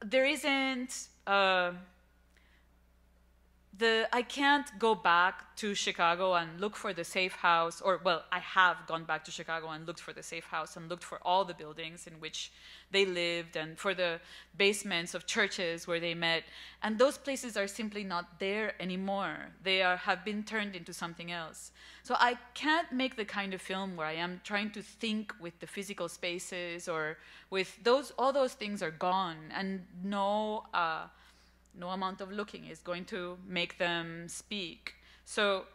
there isn't I can't go back to Chicago and look for the safe house, or, well, I have gone back to Chicago and looked for the safe house and looked for all the buildings in which they lived and for the basements of churches where they met. And those places are simply not there anymore. They have been turned into something else. So I can't make the kind of film where I am trying to think with the physical spaces or with those, all those things are gone, and no amount of looking is going to make them speak. So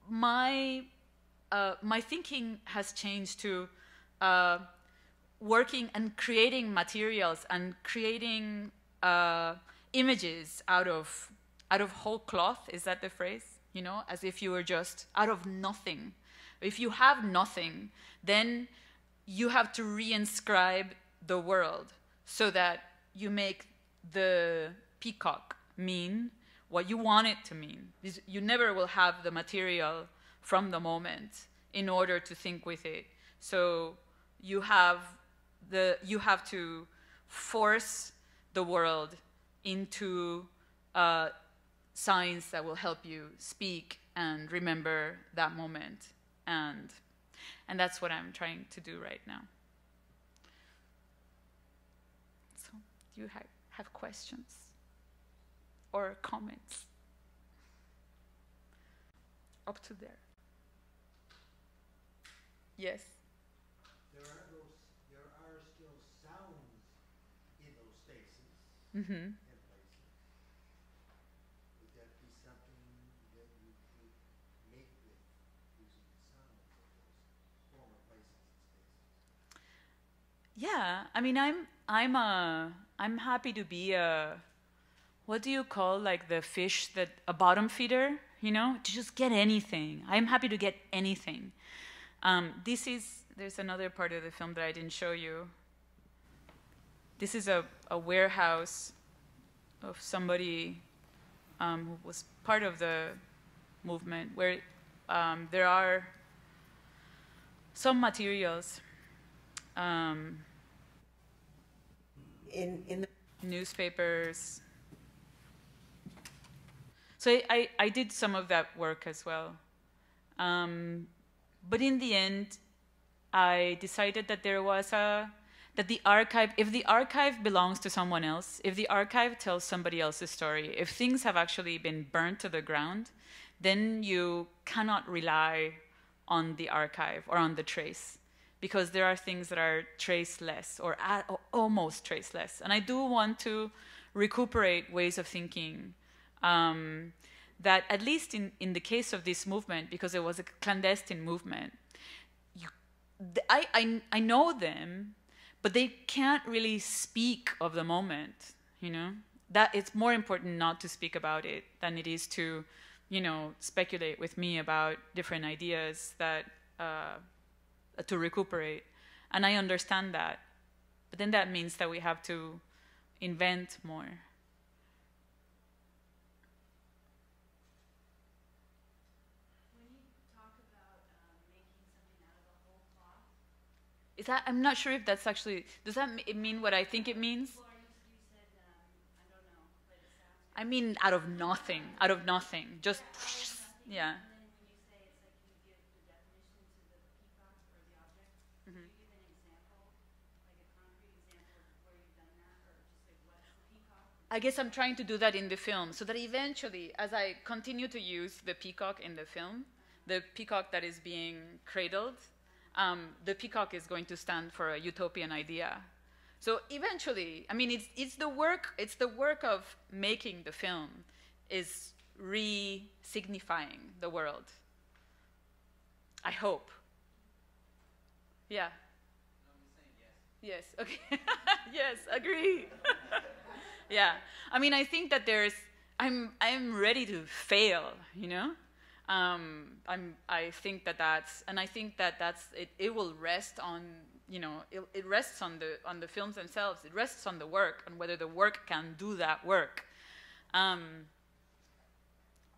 my thinking has changed to working and creating materials and creating images out of whole cloth. Is that the phrase? You know, as if you were just out of nothing. If you have nothing, then you have to reinscribe the world so that you make the peacock mean what you want it to mean. You never will have the material from the moment in order to think with it. So you have to force the world into signs that will help you speak and remember that moment. And that's what I'm trying to do right now. So do you have questions or comments? Up to there. Yes. There are still sounds in those spaces Mm-hmm. and places. Yeah, I mean, I'm happy to be a, what do you call like the fish that, a bottom feeder, you know, to just get anything. I'm happy to get anything. There's another part of the film that I didn't show you. This is a warehouse of somebody who was part of the movement, where there are some materials, In the newspapers. So I did some of that work as well. But in the end, I decided that that the archive, if the archive belongs to someone else, if the archive tells somebody else's story, if things have actually been burnt to the ground, then you cannot rely on the archive or on the trace, because there are things that are traceless or almost traceless. And I do want to recuperate ways of thinking that, at least in the case of this movement, because it was a clandestine movement, I know them, but they can't really speak of the moment, you know? That it's more important not to speak about it than it is to, you know, speculate with me about different ideas that to recuperate. And I understand that. But then that means that we have to invent more. Is that, I'm not sure if that's actually, does that mean what I think it means? Well, you said, I don't know, but it sounds. I mean, out of nothing, just, yeah. And then when you say it's like you give the definition to the peacock or the object, Mhm. do you give an example, like a concrete example of where you've done that, or just like what's the peacock? I guess I'm trying to do that in the film, so that eventually, as I continue to use the peacock in the film, the peacock that is being cradled, the peacock is going to stand for a utopian idea. So eventually, I mean, it's the work of making the film, is re-signifying the world. I hope. Yeah. Yes. Okay. Yes. Agree. Yeah. I mean, I think that I'm ready to fail. You know. I think that's it will rest on, you know, it rests on the films themselves. It rests on the work, and whether the work can do that work.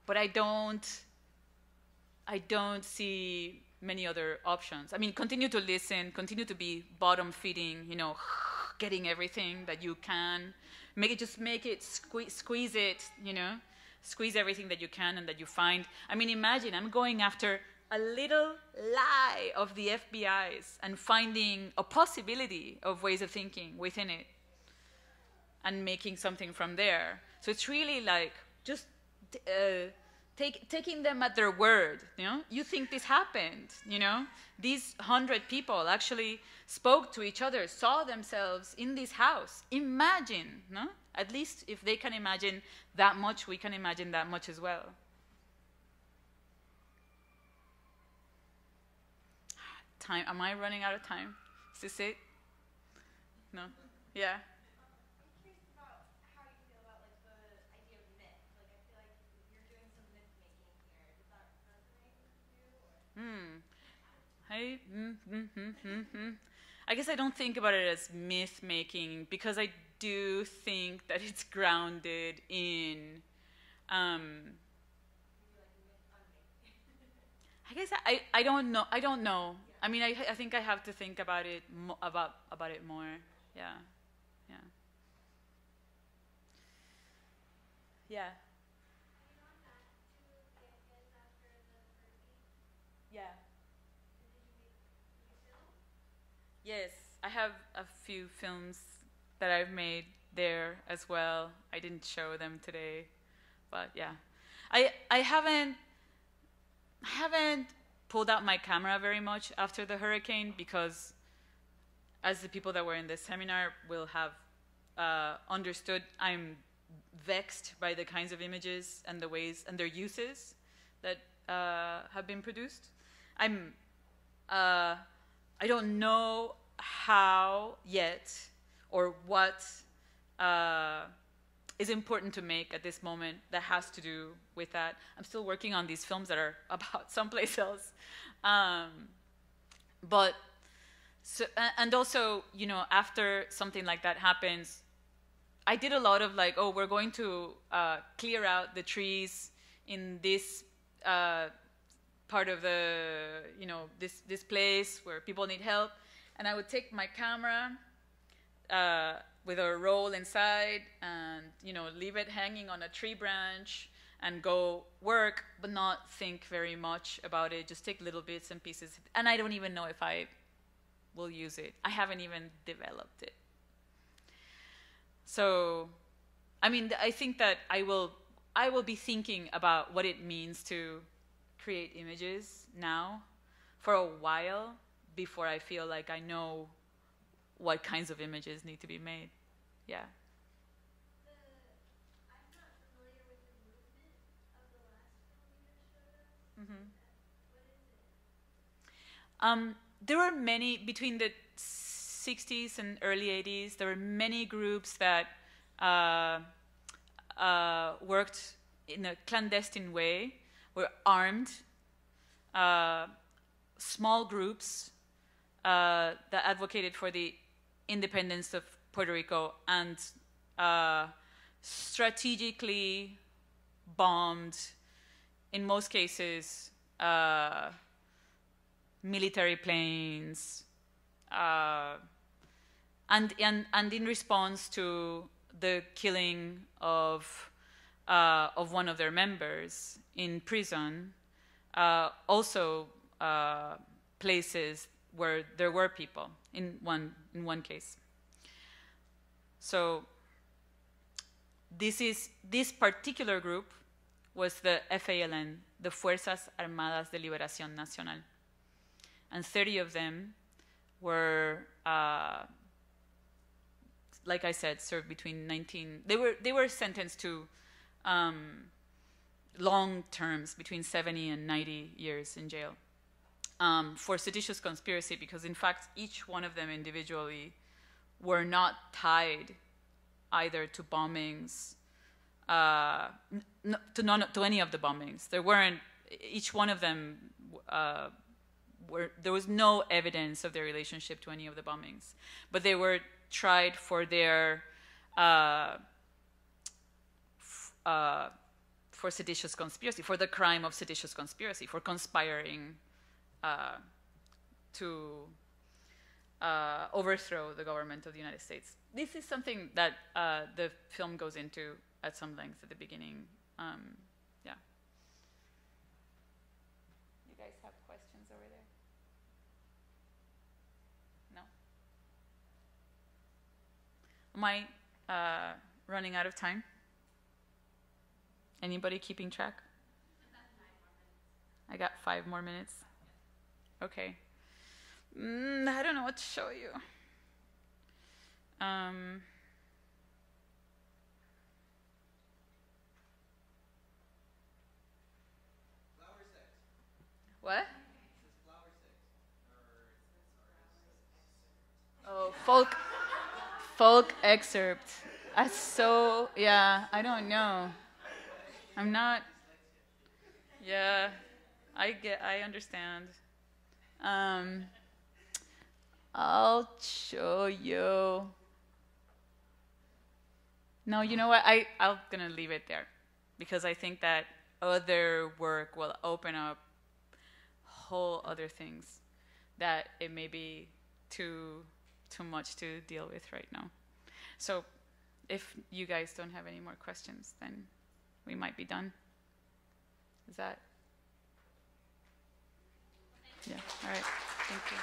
But I don't see many other options. I mean, continue to listen, continue to be bottom feeding, you know, getting everything that you can, make it squeeze it, you know. Squeeze everything that you can and that you find. I mean, imagine I'm going after a little lie of the FBI's and finding a possibility of ways of thinking within it and making something from there. So it's really like just taking them at their word. You know, you think this happened. You know, these 100 people actually spoke to each other, saw themselves in this house. Imagine, no? At least if they can imagine that much, we can imagine that much as well. Time, am I running out of time? Is this it? No? Yeah? I'm curious about how you feel about like the idea of myth. Like I feel like you're doing some myth making here. Does that resonate with you? I guess I don't think about it as myth making, because I do think that it's grounded in I guess I don't know. Yeah. I mean, I think I have to think about it about it more. Yeah. Yeah. Yeah. Have you gone back to the ideas after the hurricane? Yeah. And did you make film? Yes, I have a few films that I've made there as well. I didn't show them today, but yeah. I haven't pulled out my camera very much after the hurricane, because as the people that were in this seminar will have understood, I'm vexed by the kinds of images and the ways and their uses that have been produced. I don't know how yet, or what is important to make at this moment that has to do with that. I'm still working on these films that are about someplace else. But, so, and also, you know, after something like that happens, I did a lot of like, oh, we're going to clear out the trees in this part of the, you know, this place where people need help. And I would take my camera with a roll inside and, you know, leave it hanging on a tree branch and go work, but not think very much about it, just take little bits and pieces. And I don't even know if I will use it. I haven't even developed it. So, I mean, I think that I will be thinking about what it means to create images now for a while before I feel like I know what kinds of images need to be made. Yeah. I'm not familiar with the movement of the last film you just showed us. Mm-hmm. What is it? There were many, between the 60s and early 80s, there were many groups that worked in a clandestine way, were armed, small groups that advocated for the independence of Puerto Rico and strategically bombed, in most cases, military planes, and in response to the killing of one of their members in prison, also places where there were people in one case. So this particular group was the FALN, the Fuerzas Armadas de Liberación Nacional, and 30 of them were, like I said, served between 19. They were sentenced to long terms, between 70 and 90 years in jail, for seditious conspiracy, because in fact each one of them individually were not tied either to bombings, to any of the bombings. There weren't. Each one of them there was no evidence of their relationship to any of the bombings, but they were tried for their for seditious conspiracy, for the crime of seditious conspiracy, for conspiring to overthrow the government of the United States. This is something that the film goes into at some length at the beginning. Yeah. You guys have questions over there? No? Am I running out of time? Anybody keeping track? I got 5 more minutes. Okay. I don't know what to show you. What? Oh, folk excerpt. That's so, yeah, I don't know. I'm not, yeah, I understand. I'll show you. No, you know what? I'm gonna leave it there, because I think that other work will open up whole other things that it may be too much to deal with right now. So if you guys don't have any more questions, then we might be done. Is that? Yeah, all right, thank you.